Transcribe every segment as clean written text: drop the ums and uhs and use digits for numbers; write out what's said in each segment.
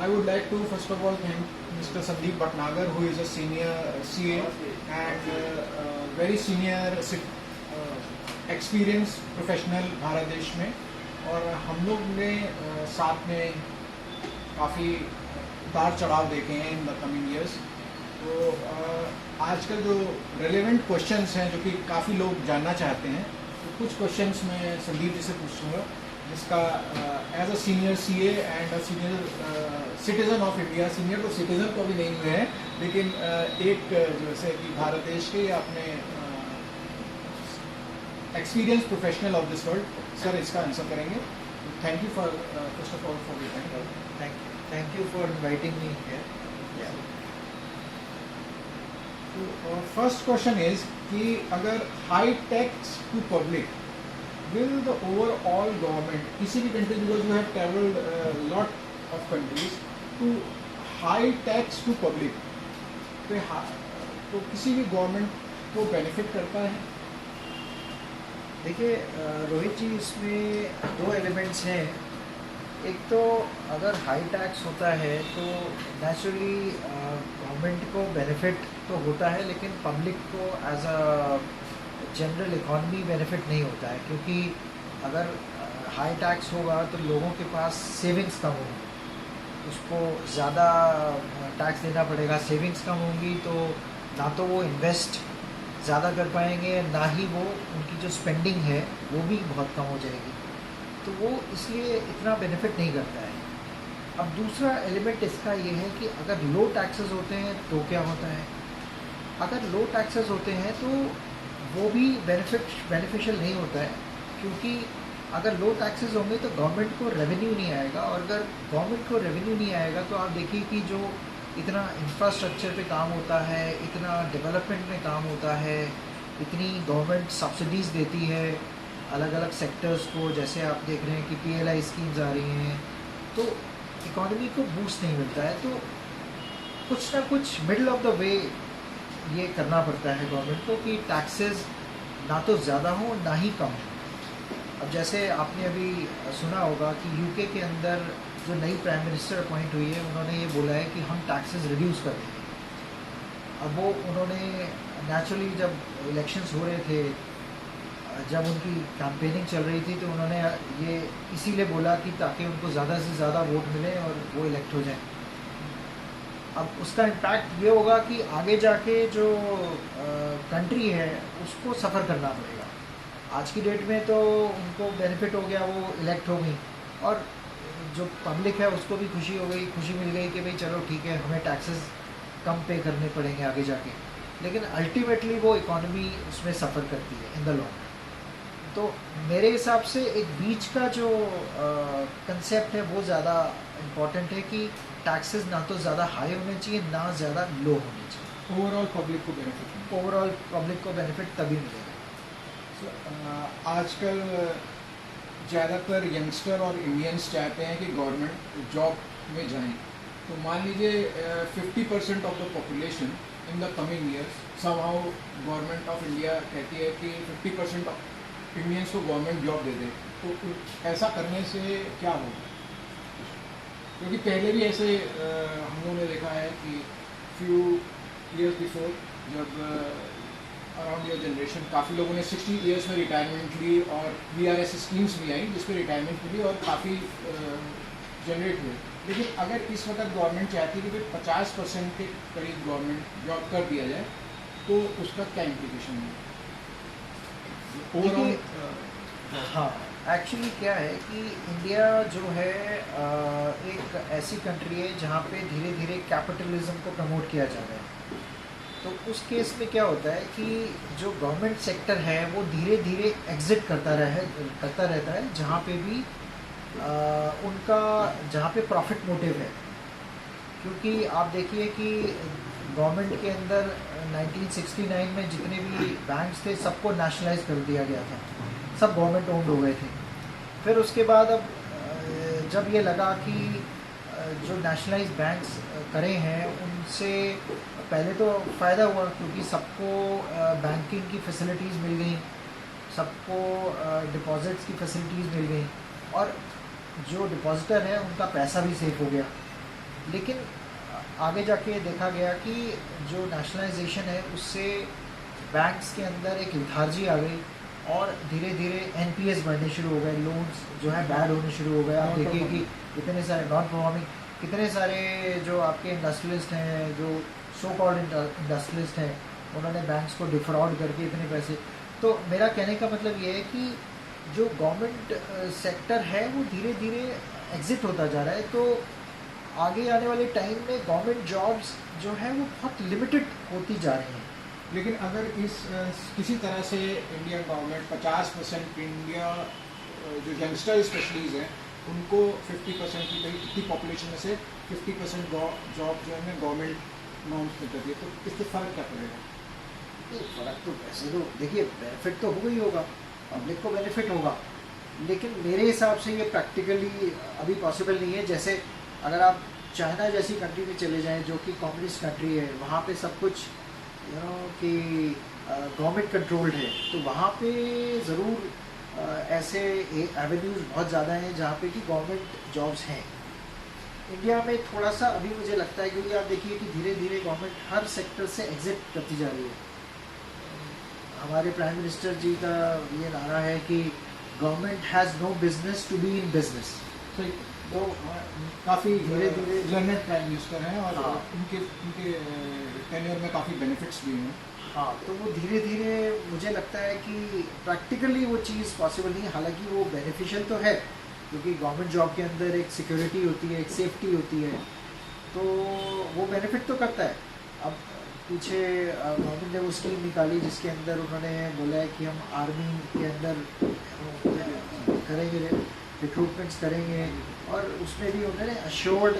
I would like to first of all thank Mr. Sandeep Bhatnagar, who is a senior CA and very senior experienced professional Bharat देश में, और हम लोग ने साथ में काफ़ी उतार चढ़ाव देखे हैं इन द कमिंग ईयर्स। तो आजकल जो रेलेवेंट क्वेश्चंस हैं जो कि काफ़ी लोग जानना चाहते हैं, तो कुछ क्वेश्चंस मैं संदीप जी से पूछूंगा, जिसका as a senior CA and a senior citizen of India, senior तो सिटीज़न तो अभी नहीं हुए हैं, लेकिन एक जैसे कि भारत देश के या अपने experience professional of this world, sir इसका आंसर करेंगे। Thank you for first of all for your time. Thank you for inviting me here. तो फर्स्ट क्वेश्चन इज कि अगर high tax to public will the overall government, किसी भी country, because you have travelled lot of countries, too high tax to public, तो किसी भी government को benefit करता है? देखिए रोहित जी, इसमें दो एलिमेंट्स हैं। एक तो अगर हाई टैक्स होता है तो नेचुरली गवर्नमेंट को बेनिफिट तो होता है, लेकिन पब्लिक को as a general economy benefit नहीं होता है, क्योंकि अगर हाई टैक्स होगा तो लोगों के पास सेविंग्स कम होंगी, उसको ज़्यादा टैक्स देना पड़ेगा। सेविंग्स कम होंगी तो ना तो वो इन्वेस्ट ज़्यादा कर पाएंगे, ना ही वो उनकी जो स्पेंडिंग है वो भी बहुत कम हो जाएगी, तो वो इसलिए इतना बेनिफिट नहीं करता है। अब दूसरा एलिमेंट इसका ये है कि अगर लो टैक्सेस होते हैं तो क्या होता है। अगर लो टैक्सेस होते हैं तो वो भी बेनिफिशियल नहीं होता है, क्योंकि अगर लो टैक्सेस होंगे तो गवर्नमेंट को रेवेन्यू नहीं आएगा, और अगर गवर्नमेंट को रेवेन्यू नहीं आएगा तो आप देखिए कि जो इतना इंफ्रास्ट्रक्चर पे काम होता है, इतना डेवलपमेंट में काम होता है, इतनी गवर्नमेंट सब्सिडीज़ देती है अलग अलग सेक्टर्स को, जैसे आप देख रहे हैं कि PLI स्कीम्स आ रही हैं, तो इकॉनमी को बूस्ट नहीं मिलता है। तो कुछ ना कुछ मिडल ऑफ द वे ये करना पड़ता है गवर्नमेंट को कि टैक्सेस ना तो ज़्यादा हो ना ही कम हो। अब जैसे आपने अभी सुना होगा कि UK के अंदर जो नई प्राइम मिनिस्टर अपॉइंट हुई है, उन्होंने ये बोला है कि हम टैक्सेस रिड्यूस कर देंगे। अब वो उन्होंने नेचुरली जब इलेक्शंस हो रहे थे, जब उनकी कैंपेनिंग चल रही थी, तो उन्होंने ये इसीलिए बोला कि ताकि उनको ज़्यादा से ज़्यादा वोट मिले और वो इलेक्ट हो जाएं। अब उसका इम्पैक्ट ये होगा कि आगे जाके जो कंट्री है उसको सफ़र करना पड़ेगा। आज की डेट में तो उनको बेनिफिट हो गया, वो इलेक्ट हो गई, और जो पब्लिक है उसको भी खुशी हो गई, खुशी मिल गई कि भाई चलो ठीक है, हमें टैक्सेस कम पे करने पड़ेंगे आगे जाके, लेकिन अल्टीमेटली वो इकॉनमी उसमें सफ़र करती है इन द लॉन्ग। तो मेरे हिसाब से एक बीच का जो कंसेप्ट है वो ज़्यादा इम्पॉर्टेंट है कि टैक्सेस ना तो ज़्यादा हाई होने चाहिए, ना ज़्यादा लो होने चाहिए। ओवरऑल पब्लिक को बेनिफिट, ओवरऑल पब्लिक को बेनिफिट तभी मिलेगा। आजकल ज़्यादातर यंगस्टर और इंडियंस चाहते हैं कि गवर्नमेंट जॉब में जाएं, तो मान लीजिए 50% of the population in the coming years somehow government of India कहती है कि 50% ऑफ इंडियंस को गवर्नमेंट जॉब दे दे, तो ऐसा करने से क्या होगा? क्योंकि पहले भी ऐसे हम लोगों ने देखा है कि फ्यू ईयर्स बिफोर, जब अराउंड योर जनरेशन काफ़ी लोगों ने 60 ईयर्स में रिटायरमेंट ली, और VRS स्कीम्स भी आई जिस पर रिटायरमेंट मिली और काफ़ी जनरेट हुए। लेकिन अगर इस वक्त गवर्नमेंट चाहती है कि 50% के करीब गवर्नमेंट जॉब कर दिया जाए, तो उसका क्या इम्प्लीकेशन है ओवरऑल? हाँ, एक्चुअली क्या है कि इंडिया जो है एक ऐसी कंट्री है जहाँ पे धीरे धीरे कैपिटलिज्म को प्रमोट किया जा रहा है। तो उस केस में क्या होता है कि जो गवर्नमेंट सेक्टर है वो धीरे धीरे एग्जिट करता रहता है जहाँ पे भी उनका जहाँ पे प्रॉफिट मोटिव है। क्योंकि आप देखिए कि गवर्नमेंट के अंदर 1969 में जितने भी बैंक्स थे सबको नेशनलाइज कर दिया गया था, सब गवर्नमेंट ओन्ड हो गए थे। फिर उसके बाद अब जब ये लगा कि जो नेशनलाइज बैंक्स करे हैं उनसे पहले तो फ़ायदा हुआ, क्योंकि सबको बैंकिंग की फैसिलिटीज़ मिल गई, सबको डिपॉजिट्स की फैसिलिटीज़ मिल गई, और जो डिपॉजिटर है उनका पैसा भी सेफ हो गया। लेकिन आगे जाके देखा गया कि जो नेशनलाइजेशन है उससे बैंक्स के अंदर एक लेथार्जी आ गई और धीरे धीरे एनपीएस बढ़ने शुरू हो गए, लोन्स जो है बैड होने शुरू हो गए। आप देखिए कि इतने सारे नॉन परफॉर्मिंग, कितने सारे जो आपके इंडस्ट्रियलिस्ट हैं, जो सो कॉल्ड इंडस्ट्रियलिस्ट हैं, उन्होंने बैंक्स को डिफ्रॉड करके इतने पैसे। तो मेरा कहने का मतलब ये है कि जो गवर्नमेंट सेक्टर है वो धीरे धीरे एग्जिट होता जा रहा है। तो आगे आने वाले टाइम में गवर्नमेंट जॉब्स जो है वो बहुत लिमिटेड होती जा रही हैं। लेकिन अगर इस किसी तरह से इंडियन गवर्नमेंट 50% इंडिया जो यंगस्टर स्पेशलीज हैं उनको 50% की कहीं इतनी पॉपुलेशन में से 50% जॉब जो है गवर्नमेंट नॉर्म्स में करती है, तो इससे फ़र्क क्या पड़ेगा? फ़र्क तो वैसे तो देखिए बेनिफिट तो होगा ही होगा, पब्लिक को बेनिफिट होगा, लेकिन मेरे हिसाब से ये प्रैक्टिकली अभी पॉसिबल नहीं है। जैसे अगर आप चाइना जैसी कंट्री में चले जाएं जो कि कम्युनिस्ट कंट्री है, वहाँ पे सब कुछ कि गवर्नमेंट कंट्रोल्ड है, तो वहाँ पे ज़रूर ऐसे एवेन्यूज़ बहुत ज़्यादा हैं जहाँ पे कि गवर्नमेंट जॉब्स हैं। इंडिया में थोड़ा सा अभी मुझे लगता है, क्योंकि आप देखिए कि धीरे धीरे गवर्नमेंट हर सेक्टर से एग्जिट करती जा रही है। हमारे प्राइम मिनिस्टर जी का ये नारा है कि government has no business to be in business. तो काफ़ी धीरे धीरे लर्नेड प्राइम मिनिस्टर हैं और हाँ। उनके टेन्योर में काफ़ी बेनिफिट्स भी हैं। हाँ, तो वो धीरे धीरे मुझे लगता है कि प्रैक्टिकली वो चीज़ पॉसिबल नहीं है। हालांकि वो बेनिफिशियल तो है, क्योंकि गवर्नमेंट जॉब के अंदर एक सिक्योरिटी होती है, एक सेफ्टी होती है, तो वो बेनिफिट तो करता है। अब पीछे गवर्नमेंट ने वो स्कीम निकाली जिसके अंदर उन्होंने बोला है कि हम आर्मी के अंदर करेंगे, रिक्रूटमेंट्स करेंगे, और उसमें भी उन्होंने अश्योर्ड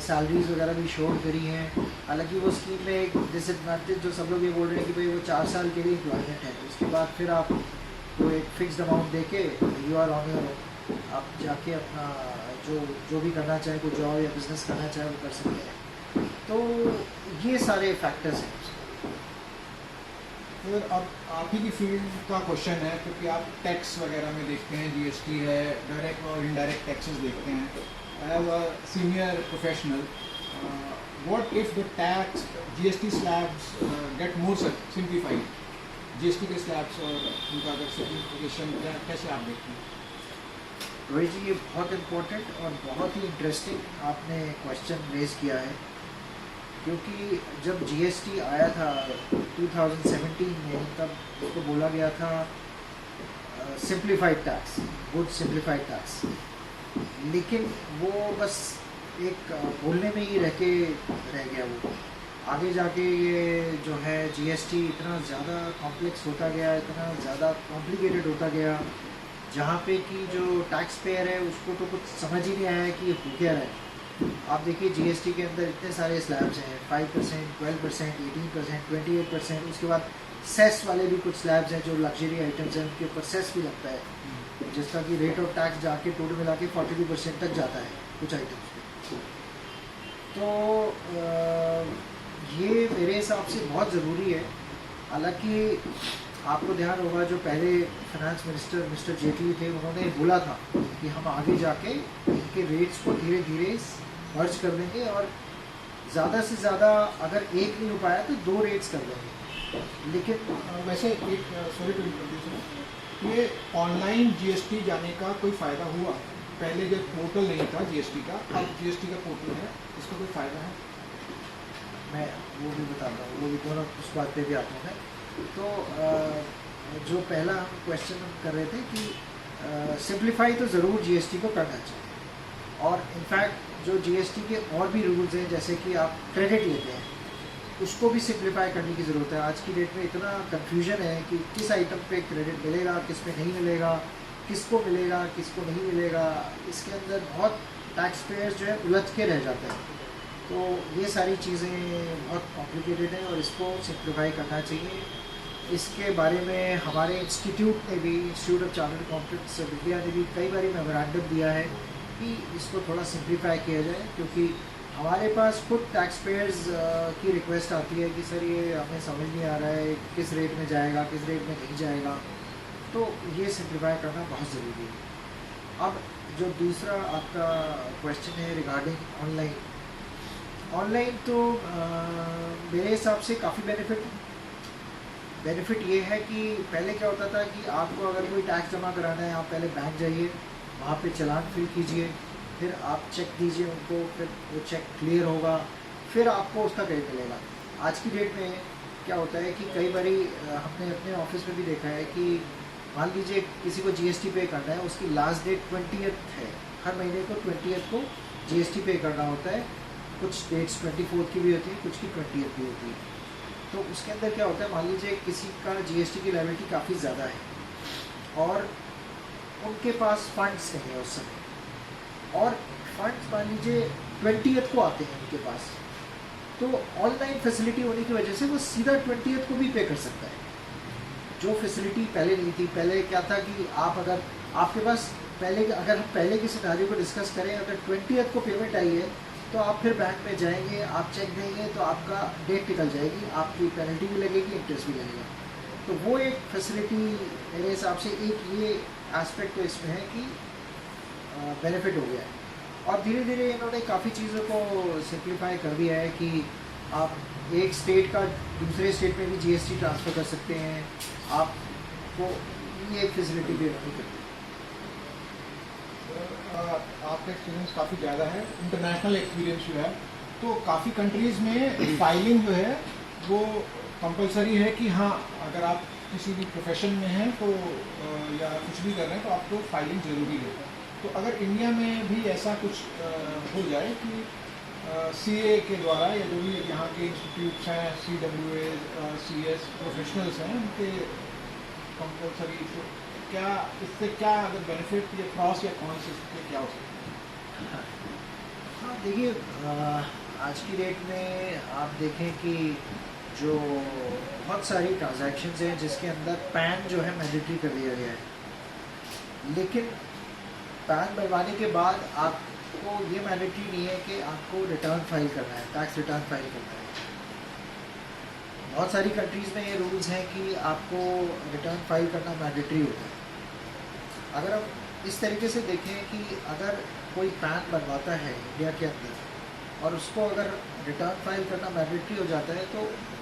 सैलरीज वगैरह भी शोर करी हैं। हालांकि वो स्कीम में एक डिसएडवांटेज जो सब लोग ये बोल रहे हैं कि भाई वो 4 साल के लिए एम्प्लॉयमेंट है, उसके बाद फिर आप वो एक फिक्स्ड अमाउंट दे के you are on your own, आप जाके अपना जो भी करना चाहें, कोई जॉब या बिजनेस करना चाहें वो कर सकते हैं। तो ये सारे फैक्टर्स हैं। अगर अब आप ही की फील्ड का क्वेश्चन है, क्योंकि आप टैक्स वगैरह में देखते हैं, जीएसटी है, डायरेक्ट और इनडायरेक्ट टैक्सेस देखते हैं। As a senior professional, what if the tax GST slabs get more simplified? GST के स्लैब्स और उनका अगर सिंप्लीफिकेशन कैसे आप देखते हैं? रोहित जी, ये बहुत इम्पोर्टेंट और बहुत ही इंटरेस्टिंग आपने क्वेश्चन रेज किया है, क्योंकि जब जीएसटी आया था 2017 में, तब उसको बोला गया था simplified tax, good simplified tax, लेकिन वो बस एक बोलने में ही रह गया। वो आगे जाके ये जो है जीएसटी इतना ज़्यादा कॉम्प्लेक्स होता गया, इतना ज़्यादा कॉम्प्लिकेटेड होता गया, जहाँ पे कि जो टैक्स पेयर है उसको तो कुछ समझ ही नहीं आया कि ये हो क्या रहा है। आप देखिए जीएसटी के अंदर इतने सारे स्लैब्स हैं, 5%, 12%, 18%, 28%, उसके बाद सेस वाले भी कुछ स्लैब्स हैं जो लग्जरी आइटम्स हैं, उनके ऊपर सेस भी लगता है, जिसका कि रेट ऑफ टैक्स जाके टोटल मिला के 42% तक जाता है कुछ आइटम्स पे। तो ये मेरे हिसाब से बहुत ज़रूरी है। हालांकि आपको ध्यान होगा जो पहले फाइनेंस मिनिस्टर मिस्टर जेटली थे, उन्होंने बोला था कि हम आगे जाके इनके रेट्स को धीरे धीरे मर्ज कर देंगे और ज़्यादा से ज़्यादा अगर एक नहीं हो पाया तो 2 रेट्स कर देंगे। लेकिन वैसे एक सॉरी टू इंट्रोड्यूस, ये ऑनलाइन जीएसटी जाने का कोई फ़ायदा हुआ? पहले जब पोर्टल नहीं था जीएसटी का, अब जीएसटी का पोर्टल है, इसका कोई फ़ायदा है? मैं वो भी बताता हूँ, वो भी दोनों उस बात पे भी आता हूँ मैं। तो जो पहला हम क्वेश्चन कर रहे थे कि सिंप्लीफाई तो ज़रूर जीएसटी को करना चाहिए, और इनफैक्ट जो जीएसटी के और भी रूल्स हैं, जैसे कि आप क्रेडिट लेते हैं, उसको भी सिंप्लीफाई करने की ज़रूरत है। आज की डेट में इतना कन्फ्यूजन है कि किस आइटम पे क्रेडिट मिलेगा, किस पे नहीं मिलेगा, किसको मिलेगा, किसको नहीं मिलेगा, इसके अंदर बहुत टैक्स पेयर्स जो है उलझ के रह जाते हैं। तो ये सारी चीज़ें बहुत कॉम्प्लिकेटेड हैं और इसको सिंप्लीफाई करना चाहिए। इसके बारे में हमारे इंस्टीट्यूट ने भी, institute of chartered accountants of India ने भी कई बार मेमोरेंडम दिया है कि इसको थोड़ा सिंप्लीफाई किया जाए, क्योंकि हमारे पास खुद टैक्स पेयर्स की रिक्वेस्ट आती है कि सर ये हमें समझ नहीं आ रहा है किस रेट में जाएगा, किस रेट में नहीं जाएगा। तो ये सिंप्लीफाई करना बहुत ज़रूरी है। अब जो दूसरा आपका क्वेश्चन है रिगार्डिंग ऑनलाइन, ऑनलाइन तो मेरे हिसाब से काफ़ी बेनिफिट ये है कि पहले क्या होता था कि आपको अगर कोई टैक्स जमा कराना है, आप पहले बैंक जाइए, वहाँ पे चालान फिल कीजिए, फिर आप चेक दीजिए उनको, फिर वो चेक क्लियर होगा, फिर आपको उसका क्रेडिट मिलेगा। आज की डेट में क्या होता है कि कई बारी हमने अपने ऑफिस में भी देखा है कि मान लीजिए किसी को जीएसटी पे करना है, उसकी लास्ट डेट 20th है, हर महीने को 20th को जीएसटी पे करना होता है। कुछ डेट्स 24th की भी होती है, कुछ की 20th भी होती है। तो उसके अंदर क्या होता है, मान लीजिए किसी का जीएसटी की लायबिलिटी काफ़ी ज़्यादा है और उनके पास फंड्स नहीं है उस समय, और फंड्स मान लीजिए 20th को आते हैं उनके पास, तो ऑनलाइन फैसिलिटी होने की वजह से वो सीधा 20th को भी पे कर सकता है, जो फैसिलिटी पहले नहीं थी। पहले क्या था कि आप अगर आपके पास अगर हम पहले की सिनारियो को डिस्कस करें, अगर 20th को पेमेंट आई है तो आप फिर बैंक में जाएंगे, आप चेक देंगे तो आपका डेट निकल जाएगी, आपकी पेनल्टी भी लगेगी, इंटरेस्ट भी लगेगा। तो वो एक फैसिलिटी मेरे हिसाब से एक ये एस्पेक्ट तो इसमें है कि बेनिफिट हो गया है। और धीरे धीरे इन्होंने काफ़ी चीज़ों को सिंप्लीफाई कर दिया है कि आप एक स्टेट का दूसरे स्टेट में भी जीएसटी ट्रांसफ़र कर सकते हैं, आपको ये एक फैसिलिटी भी इन्होंने कर दी। आपका एक्सपीरियंस काफ़ी ज़्यादा है, इंटरनेशनल एक्सपीरियंस जो है, तो काफ़ी कंट्रीज़ में फाइलिंग जो है वो कंपलसरी है कि हाँ, अगर आप किसी भी प्रोफेशन में हैं तो या कुछ भी कर रहे हैं तो आपको फाइलिंग ज़रूरी है। तो अगर इंडिया में भी ऐसा कुछ हो जाए कि सीए के द्वारा या जो भी यहाँ के इंस्टीट्यूट्स हैं, CWA, CS प्रोफेशनल्स हैं, उनके कंपलसरी, तो क्या इससे क्या अगर बेनिफिट या क्रॉस या कॉन्स इसके क्या हो सकते हैं? हाँ देखिए, आज की डेट में आप देखें कि जो बहुत सारी ट्रांजैक्शंस हैं जिसके अंदर पैन जो है मैंडेटरी कर दिया गया है, लेकिन पैन बनवाने के बाद आपको ये मैंडेटरी नहीं है कि आपको रिटर्न फाइल करना है, टैक्स रिटर्न फाइल करना है। बहुत सारी कंट्रीज़ में ये रूल्स हैं कि आपको रिटर्न फाइल करना मैंडेटरी होता है। अगर हम इस तरीके से देखें कि अगर कोई पैन बनवाता है इंडिया के अंदर और उसको अगर रिटर्न फाइल करना मैंडेटरी हो जाता है, तो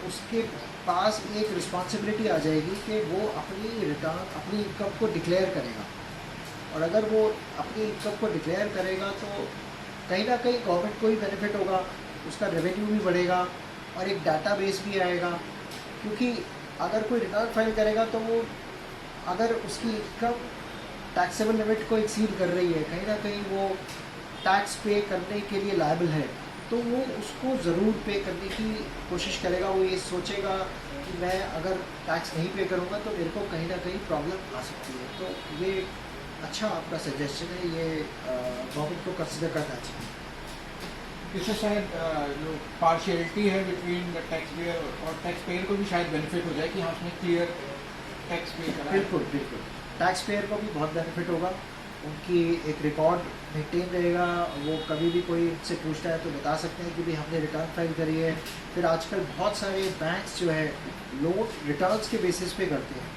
उसके पास एक रिस्पॉन्सिबिलिटी आ जाएगी कि वो अपनी इनकम को डिक्लेयर करेगा, और अगर वो अपनी इनकम को डिक्लेयर करेगा तो कहीं ना कहीं गवर्नमेंट को ही बेनिफिट होगा, उसका रेवेन्यू भी बढ़ेगा और एक डाटाबेस भी आएगा। क्योंकि अगर कोई रिटर्न फाइल करेगा तो वो अगर उसकी इनकम टैक्सेबल लिमिट को एक्सीड कर रही है, कहीं ना कहीं वो टैक्स पे करने के लिए लायबल है, तो वो उसको ज़रूर पे करने की कोशिश करेगा। वो ये सोचेगा कि मैं अगर टैक्स नहीं पे करूँगा तो मेरे को कहीं ना कहीं प्रॉब्लम आ सकती है। तो ये अच्छा आपका सजेशन है, ये गवर्नमेंट को कंसिडर करना चाहिए। इससे शायद जो पार्शियलिटी है बिटवीन द टैक्स पेयर और टैक्स पेयर को भी शायद बेनिफिट हो जाए कि हाँ, उसने क्लियर टैक्स पे करा है। बिल्कुल बिल्कुल, टैक्स पेयर को भी बहुत बेनिफिट होगा, उनकी एक रिकॉर्ड मेंटेन रहेगा, वो कभी भी कोई उनसे पूछता है तो बता सकते हैं कि भाई हमने रिटर्न फाइल करी है। फिर आजकल बहुत सारे बैंक्स जो है लोन रिटर्न्स के बेसिस पे करते हैं,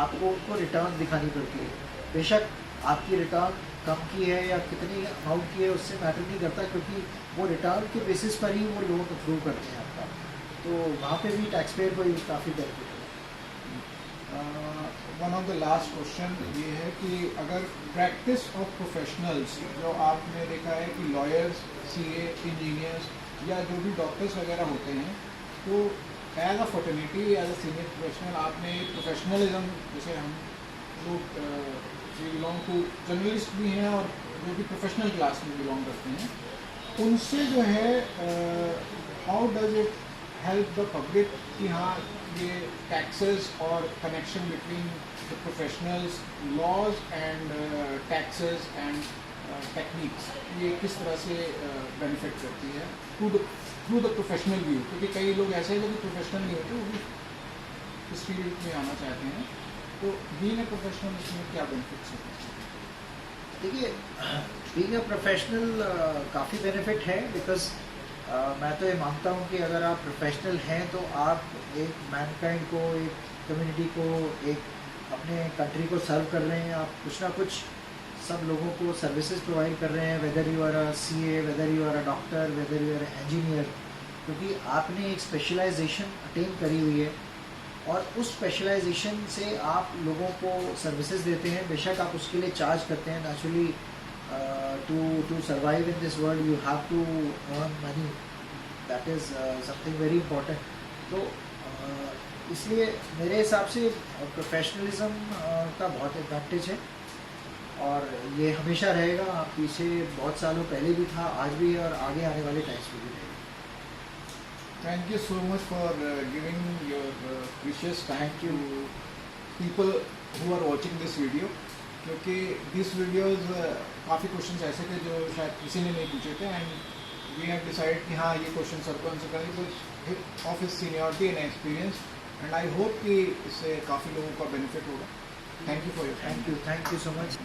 आपको उनको रिटर्न दिखानी पड़ती है। बेशक आपकी रिटर्न कम की है या कितनी अमाउंट की है उससे मैटर नहीं करता, क्योंकि वो रिटर्न के बेसिस पर ही वो लोन अप्रूव करते हैं आपका, तो वहाँ पे भी टैक्स पेयर को काफ़ी बेनिफिट है। One of the last question ये है कि अगर प्रैक्टिस ऑफ प्रोफेशनल्स जो आपने देखा है कि लॉयर्स, सीए, इंजीनियर्स या जो भी डॉक्टर्स वगैरह होते हैं, तो as a fraternity, as a senior professional आपने प्रोफेशनलिज्म, जैसे हम लोग बिलोंग टू जर्नलिस्ट भी हैं और जो भी प्रोफेशनल क्लास में बिलोंग करते हैं, उनसे जो है how does it help the public कि हाँ, ये टैक्सेस और connection between the professionals, laws and taxes and techniques, ये किस तरह से बेनिफिट करती है थ्रू द प्रोफेशनल व्यू? क्योंकि कई लोग ऐसे हैं जो कि प्रोफेशनल नहीं होते, वो भी इस फील्ड में आना चाहते हैं, तो बीइंग अ प्रोफेशनल इसमें क्या बेनिफिट्स हैं? देखिए, बीइंग अ प्रोफेशनल काफ़ी बेनिफिट है, बिकॉज मैं तो ये मानता हूँ कि अगर आप प्रोफेशनल हैं तो आप एक मैनकाइंड को, एक कम्युनिटी को, एक अपने कंट्री को सर्व कर रहे हैं, आप कुछ ना कुछ सब लोगों को सर्विसेज प्रोवाइड कर रहे हैं, whether you are a CA, whether you are a doctor, whether you are engineer, क्योंकि आपने एक स्पेशलाइजेशन अटेन करी हुई है और उस स्पेशलाइजेशन से आप लोगों को सर्विसेज देते हैं। बेशक आप उसके लिए चार्ज करते हैं, naturally to survive in this world you have to earn money, that is something very important. तो इसलिए मेरे हिसाब से प्रोफेशनलिज्म का बहुत एडवांटेज है और ये हमेशा रहेगा। पीछे बहुत सालों पहले भी था, आज भी है और आगे आने वाले टाइम्स में भी रहेगा। Thank you so much for giving your precious time to people who are watching this video, क्योंकि this videos काफ़ी क्वेश्चंस ऐसे थे जो शायद किसी ने नहीं पूछे थे एंड वी हैव डिसाइड कि हाँ ये क्वेश्चन सर को आंसर करेंगे of his seniority and experience, and I hope कि इससे काफ़ी लोगों का बेनिफिट होगा। Thank you for your time. Thank you so much.